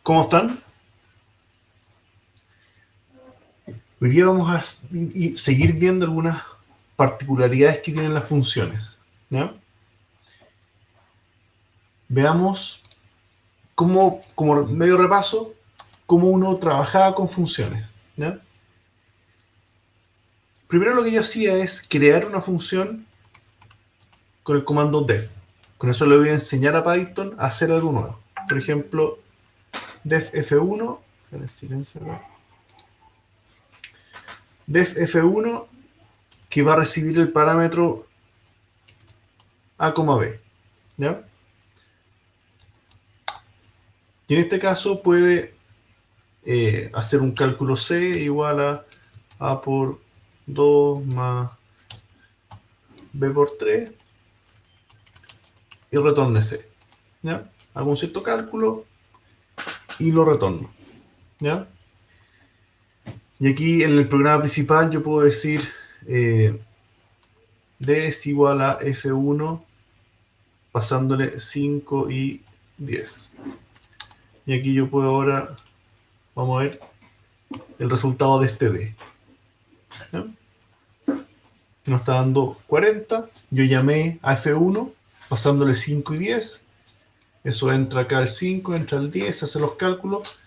¿Cómo están? Hoy día vamos a seguir viendo algunas particularidades que tienen las funciones. ¿Ya? Veamos cómo, como medio repaso, cómo uno trabajaba con funciones. ¿Ya? Primero lo que yo hacía es crear una función con el comando def. Con eso le voy a enseñar a Python a hacer algo nuevo. Por ejemplo, def f1, def f1 que va a recibir el parámetro a, b. ¿Ya? Y en este caso puede hacer un cálculo C igual a por 2 más B por 3 y retorne C. ¿Ya? Hago un cierto cálculo y lo retorno. ¿Ya? Y aquí en el programa principal yo puedo decir D es igual a F1 pasándole 5 y 10. Y aquí yo puedo ahora, vamos a ver el resultado de este D. ¿Ya? Nos está dando 40. Yo llamé a F1 pasándole 5 y 10. Eso entra acá al 5, entra al 10, hace los cálculos.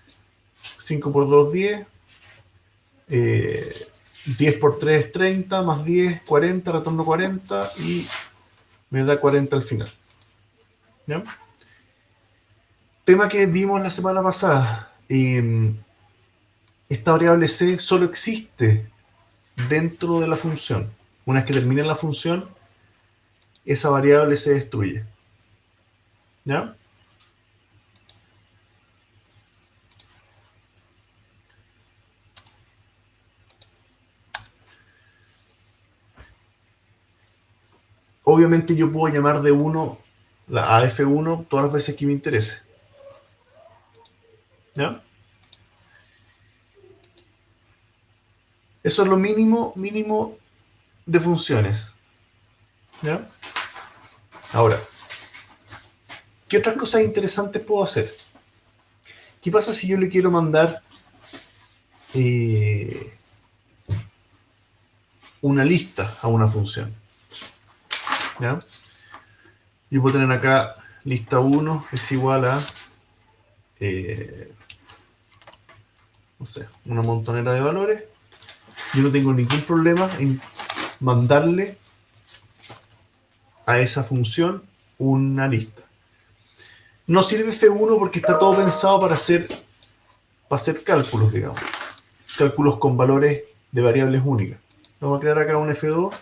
5 por 2, 10. 10 por 3, 30, más 10, 40, retorno 40 y me da 40 al final. ¿Ya? Tema que vimos la semana pasada. Esta variable C solo existe dentro de la función. Una vez que termine la función, esa variable se destruye. ¿Ya? Obviamente yo puedo llamar de 1 a F1 todas las veces que me interese. ¿Ya? Eso es lo mínimo de funciones. ¿Ya? Ahora, ¿qué otras cosas interesantes puedo hacer? ¿Qué pasa si yo le quiero mandar una lista a una función? ¿Ya? Yo puedo tener acá lista 1 es igual a no sé, una montonera de valores. Yo no tengo ningún problema en mandarle a esa función una lista. No sirve F1 porque está todo pensado para hacer cálculos, digamos. Cálculos con valores de variables únicas. Vamos a crear acá un F2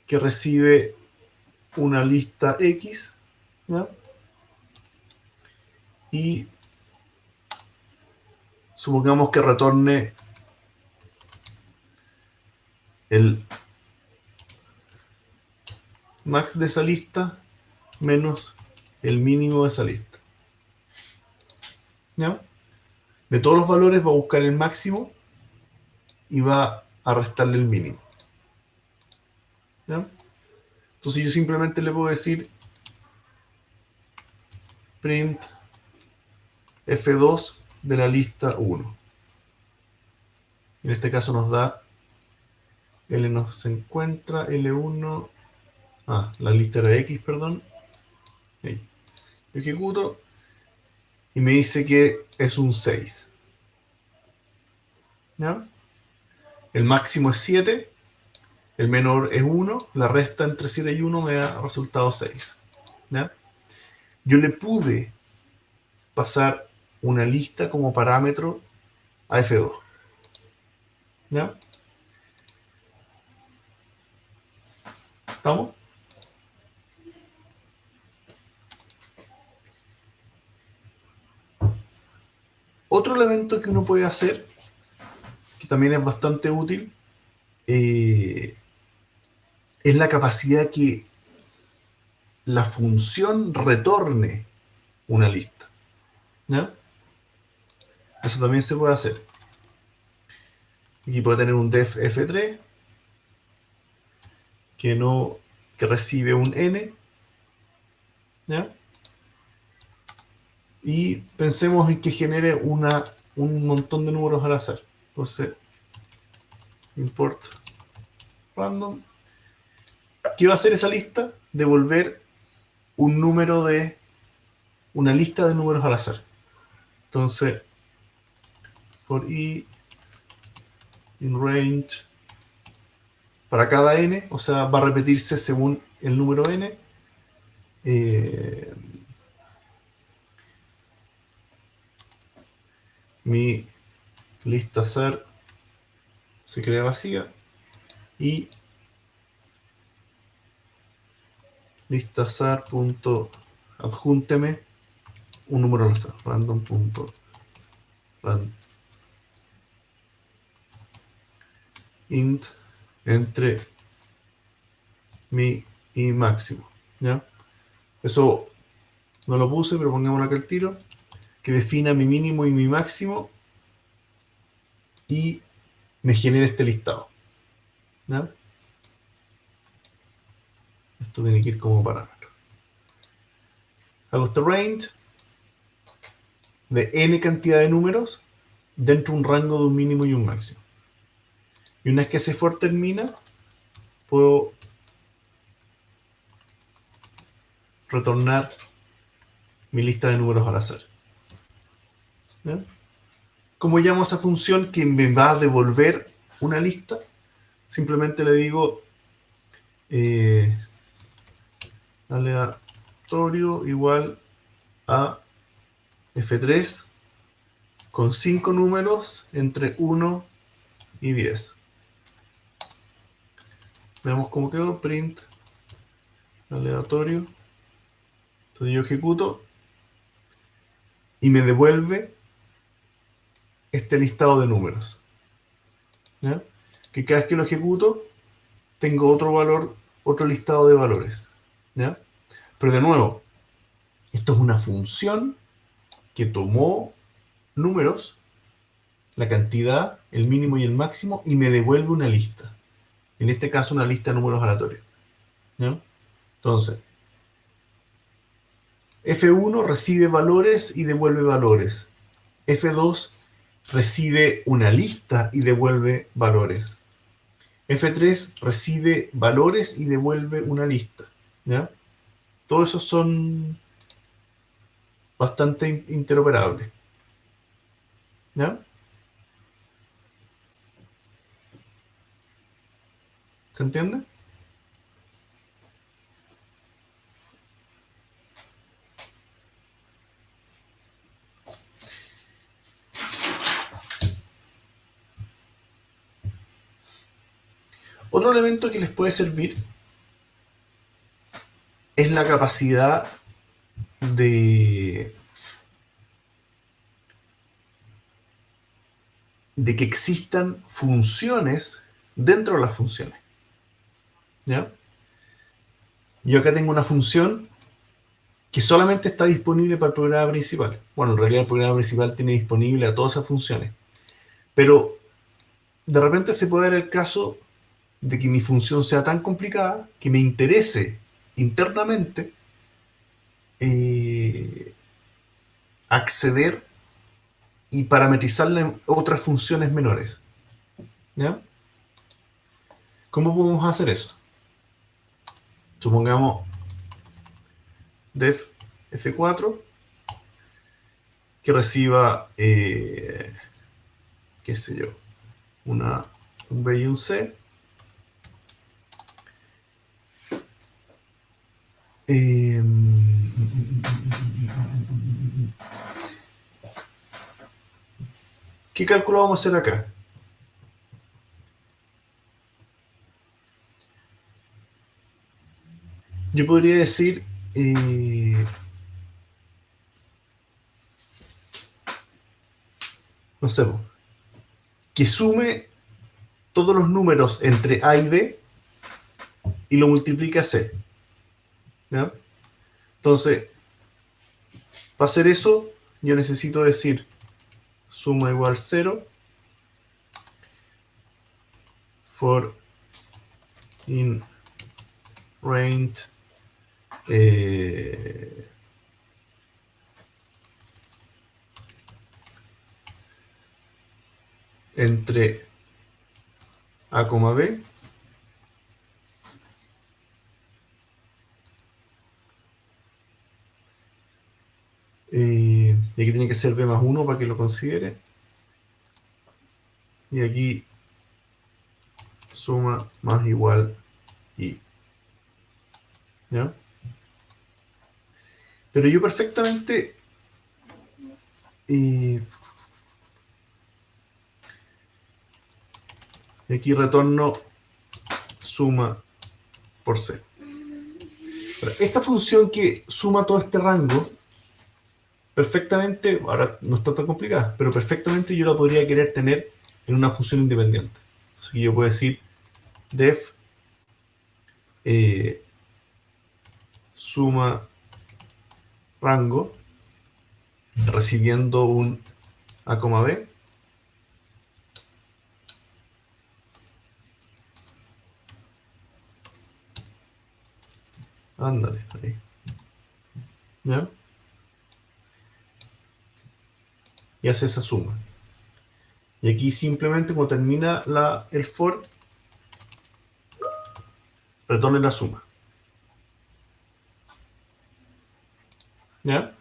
que recibe una lista X, ¿ya? Y supongamos que retorne el max de esa lista menos el mínimo de esa lista. ¿Ya? De todos los valores va a buscar el máximo y va a restarle el mínimo. ¿Ya? Entonces yo simplemente le puedo decir print F2 de la lista 1. En este caso nos da L nos encuentra L1. La lista era X, perdón. Ahí. Ejecuto y me dice que es un 6. ¿Ya? El máximo es 7, el menor es 1, la resta entre 7 y 1 me da resultado 6. ¿Ya? Yo le pude pasar una lista como parámetro a F2. ¿Ya? ¿Estamos? Otro elemento que uno puede hacer, que también es bastante útil, es la capacidad que la función retorne una lista. ¿Ya? Eso también se puede hacer. Aquí puede tener un def f3 que recibe un n, ¿ya? y pensemos en que genere un montón de números al azar. Entonces, import random. ¿Qué va a hacer esa lista? Devolver un número de una lista de números al azar. Entonces, for i in range para cada n, o sea, va a repetirse según el número n. Mi lista azar se crea vacía y lista azar.adjúnteme un número al azar, random.rand int entre mi y máximo, ¿ya? Eso no lo puse, pero pongámoslo acá al tiro, que defina mi mínimo y mi máximo y me genera este listado, ¿ya? Esto tiene que ir como parámetro. Hago este range de n cantidad de números dentro de un rango de un mínimo y un máximo. Y una vez que ese for termina, puedo retornar mi lista de números al azar. ¿Ya? ¿Cómo llamo a esa función que me va a devolver una lista? Simplemente le digo aleatorio igual a f3 con 5 números entre 1 y 10. Veamos cómo quedó. Print aleatorio. Entonces yo ejecuto y me devuelve este listado de números. ¿Ya? Que cada vez que lo ejecuto tengo otro valor, otro listado de valores. ¿Ya? Pero de nuevo, esto es una función que tomó números, la cantidad, el mínimo y el máximo, y me devuelve una lista. En este caso, una lista de números aleatorios. ¿Ya? Entonces, F1 recibe valores y devuelve valores. F2 recibe una lista y devuelve valores. F3 recibe valores y devuelve una lista. ¿Ya? Todos esos son bastante interoperables. ¿Ya? ¿Se entiende? Otro elemento que les puede servir es la capacidad de, de que existan funciones dentro de las funciones. ¿Ya? Yo acá tengo una función que solamente está disponible para el programa principal. Bueno, en realidad el programa principal tiene disponible a todas esas funciones. Pero de repente se puede dar el caso de que mi función sea tan complicada que me interese internamente eh, acceder y parametrizarla en otras funciones menores. ¿Ya? ¿Cómo podemos hacer eso? Supongamos def f4 que reciba, qué sé yo, un B y un C. ¿Qué cálculo vamos a hacer acá? Yo podría decir no sé, que sume todos los números entre A y B y lo multiplica a C. ¿Ya? Entonces, para hacer eso, yo necesito decir suma igual 0 for in range entre A, B. Y aquí tiene que ser B más 1 para que lo considere. Y aquí suma más igual y. ¿Ya? Pero yo perfectamente aquí retorno suma por C. Ahora, esta función que suma todo este rango, perfectamente, ahora no está tan complicada, pero perfectamente yo la podría querer tener en una función independiente. Así que yo puedo decir def suma rango recibiendo un A, B. Ándale, ahí. ¿Ya? Y hace esa suma. Y aquí simplemente cuando termina el for, retorne la suma. ¿Ya?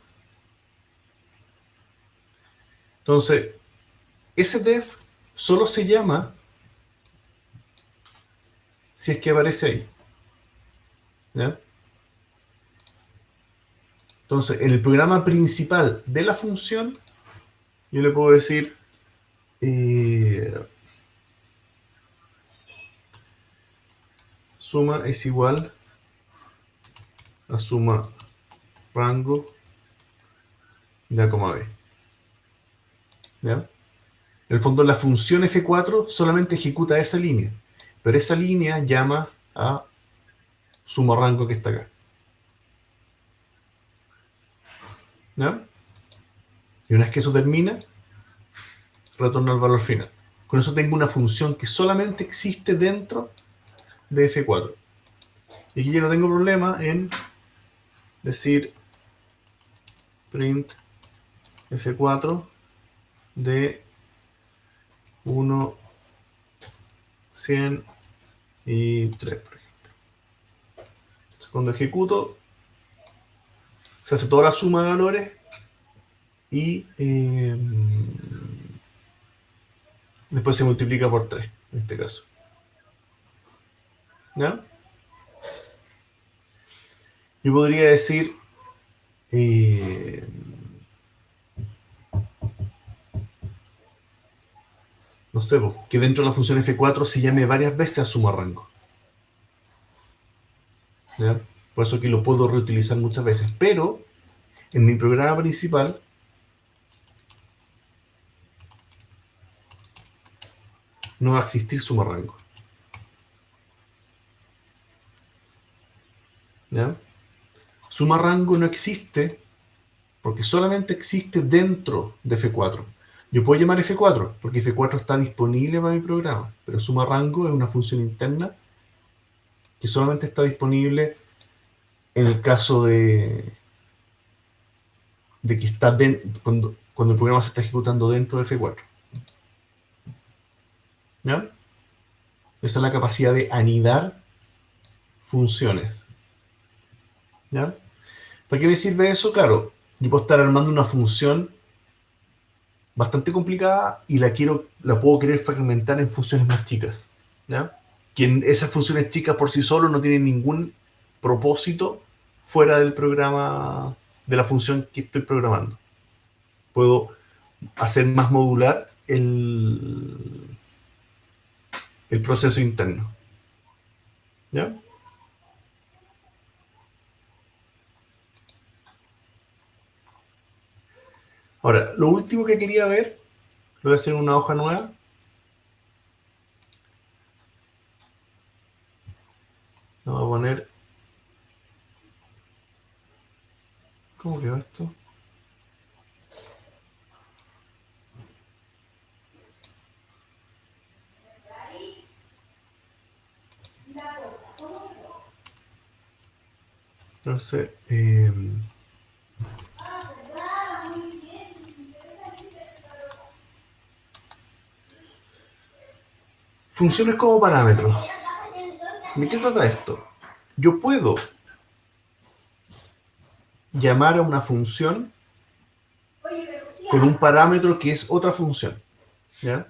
Entonces, ese def solo se llama si es que aparece ahí. ¿Ya? Entonces, en el programa principal de la función, yo le puedo decir suma es igual a suma rango de A, B. ¿Ya? En el fondo, la función F4 solamente ejecuta esa línea, pero esa línea llama a suma rango que está acá. ¿Ya? Y una vez que eso termina, retorna el valor final. Con eso tengo una función que solamente existe dentro de F4. Y aquí ya no tengo problema en decir print F4 de 1, 100 y 3, por ejemplo. Entonces, cuando ejecuto, se hace toda la suma de valores y después se multiplica por 3, en este caso. ¿Ya? Yo podría decir no sé, que dentro de la función F4 se llame varias veces a suma rango. ¿Ya? Por eso que lo puedo reutilizar muchas veces. Pero en mi programa principal no va a existir suma rango. ¿Ya? Suma rango no existe porque solamente existe dentro de F4. Yo puedo llamar F4 porque F4 está disponible para mi programa, pero suma rango es una función interna que solamente está disponible en el caso de que está cuando el programa se está ejecutando dentro de F4. ¿Ya? Esa es la capacidad de anidar funciones. ¿Ya? ¿Para qué me sirve eso? Claro, yo puedo estar armando una función bastante complicada y la puedo querer fragmentar en funciones más chicas. ¿Ya? Que esas funciones chicas por sí solo no tienen ningún propósito fuera del programa, de la función que estoy programando. Puedo hacer más modular el proceso interno. ¿Ya? Ahora, lo último que quería ver, lo voy a hacer en una hoja nueva. Vamos a poner. ¿Cómo quedó esto? Entonces, Funciones como parámetros. ¿De qué trata esto? Yo puedo llamar a una función con un parámetro que es otra función. ¿Ya?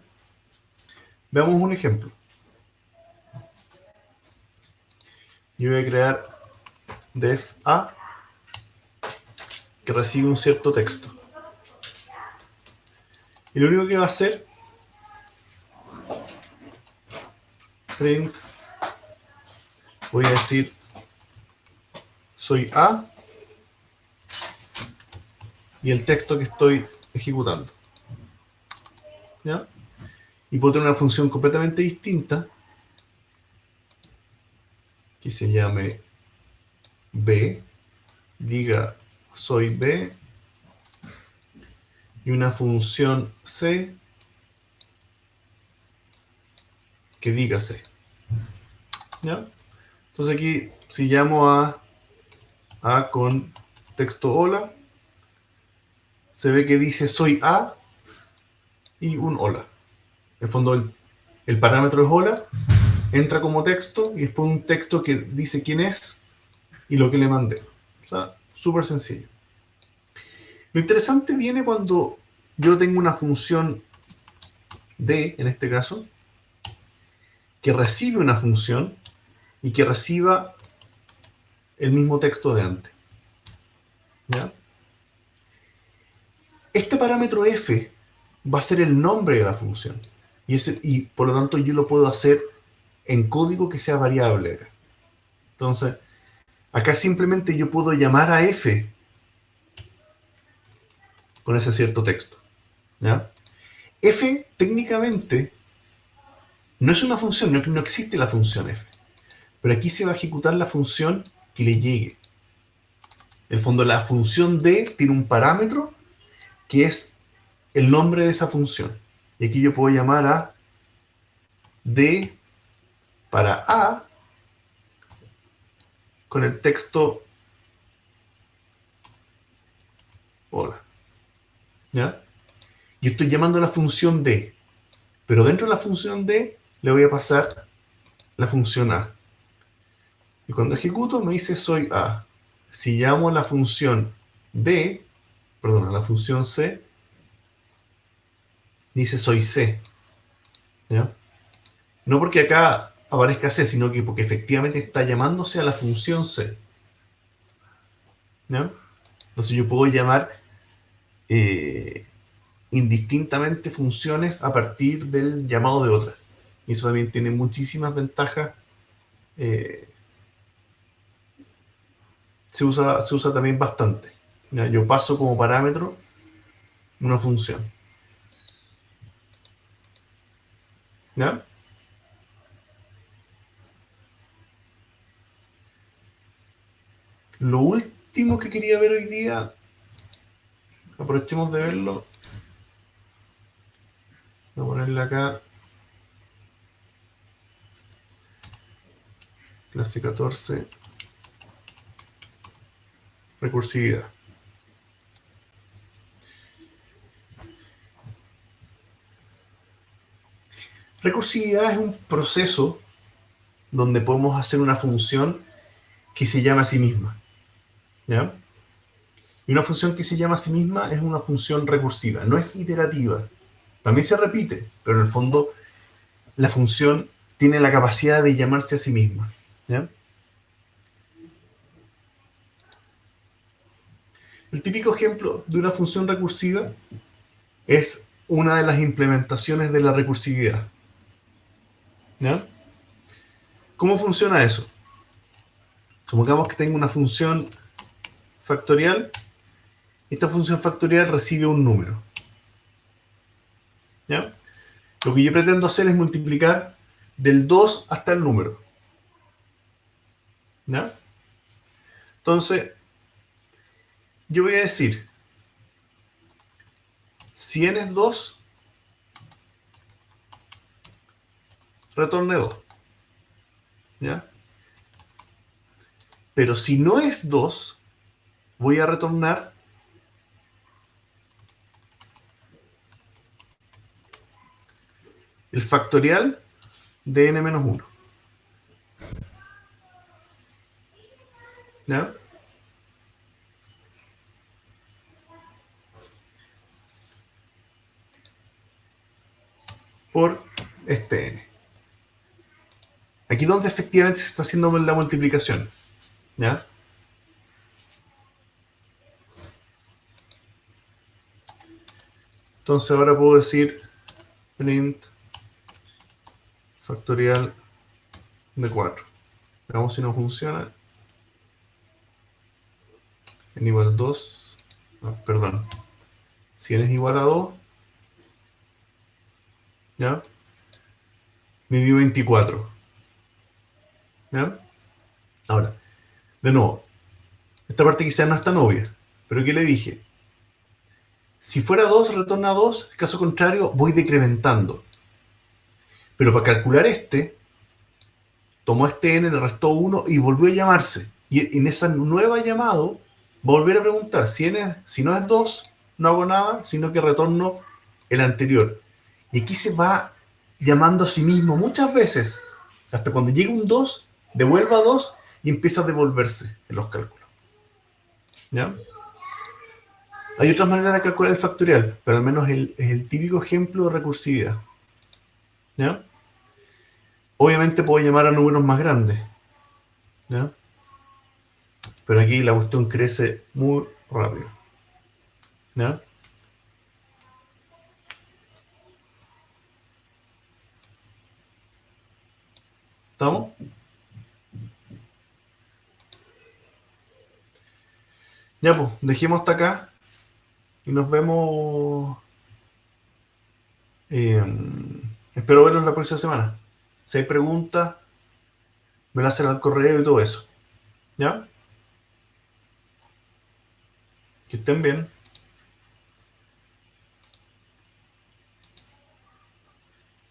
Veamos un ejemplo. Yo voy a crear def a que recibe un cierto texto. Y lo único que va a hacer print, voy a decir soy a y el texto que estoy ejecutando. ¿Ya? Y puedo tener una función completamente distinta que se llame b, diga soy b, y una función c que diga c. ¿Ya? Entonces aquí, si llamo a con texto hola, se ve que dice soy a y un hola. En el fondo el parámetro es hola, entra como texto y después un texto que dice quién es y lo que le mandé. O sea, súper sencillo. Lo interesante viene cuando yo tengo una función d, en este caso, que recibe una función y que reciba el mismo texto de antes. ¿Ya? Este parámetro f va a ser el nombre de la función. Y por lo tanto yo lo puedo hacer en código que sea variable. Entonces, acá simplemente yo puedo llamar a f con ese cierto texto. ¿Ya? F técnicamente no es una función, no existe la función f. Pero aquí se va a ejecutar la función que le llegue. En el fondo, la función d tiene un parámetro que es el nombre de esa función. Y aquí yo puedo llamar a d para a con el texto hola. ¿Ya? Yo estoy llamando a la función d, pero dentro de la función d le voy a pasar la función a. Y cuando ejecuto me dice soy a. Si llamo a la función b, perdón, a la función c, dice soy c. ¿Ya? No porque acá aparezca c, sino que porque efectivamente está llamándose a la función c. ¿Ya? Entonces yo puedo llamar indistintamente funciones a partir del llamado de otras. Y eso también tiene muchísimas ventajas. eh, se usa también bastante. ¿Ya? Yo paso como parámetro una función. ¿Ya? Lo último que quería ver hoy día, aprovechemos de verlo. Voy a ponerle acá clase 14, recursividad. Recursividad es un proceso donde podemos hacer una función que se llama a sí misma. ¿Ya? Y una función que se llama a sí misma es una función recursiva, no es iterativa. También se repite, pero en el fondo la función tiene la capacidad de llamarse a sí misma. ¿Ya? El típico ejemplo de una función recursiva es una de las implementaciones de la recursividad. ¿Ya? ¿Cómo funciona eso? Supongamos que tengo una función factorial. Esta función factorial recibe un número. ¿Ya? Lo que yo pretendo hacer es multiplicar del 2 hasta el número. ¿Ya? Entonces, yo voy a decir, si n es 2, retorne 2. ¿Ya? Pero si no es 2, voy a retornar el factorial de n menos 1. ¿Ya? Por este n. Aquí donde efectivamente se está haciendo la multiplicación. ¿Ya? Entonces ahora puedo decir print factorial de 4. Veamos si no funciona. N igual a 2. Perdón. Si n es igual a 2, ¿ya? Me dio 24. ¿Ya? Ahora, de nuevo, esta parte quizás no es tan obvia, pero ¿qué le dije? Si fuera 2, retorna 2, caso contrario, voy decrementando. Pero para calcular este, tomó este n, le restó 1 y volvió a llamarse. Y en esa nueva llamado, volver a preguntar, si no es 2, no hago nada, sino que retorno el anterior. Y aquí se va llamando a sí mismo muchas veces, hasta cuando llega un 2, devuelva 2 y empieza a devolverse en los cálculos. ¿Ya? Hay otras maneras de calcular el factorial, pero al menos es el típico ejemplo de recursividad. ¿Ya? Obviamente puedo llamar a números más grandes. ¿Ya? Pero aquí la cuestión crece muy rápido. ¿Ya? ¿Estamos? Ya, pues, dejemos hasta acá y nos vemos. eh, Espero verlos la próxima semana. Si hay preguntas, me las hacen al correo y todo eso. ¿Ya? Que estén bien.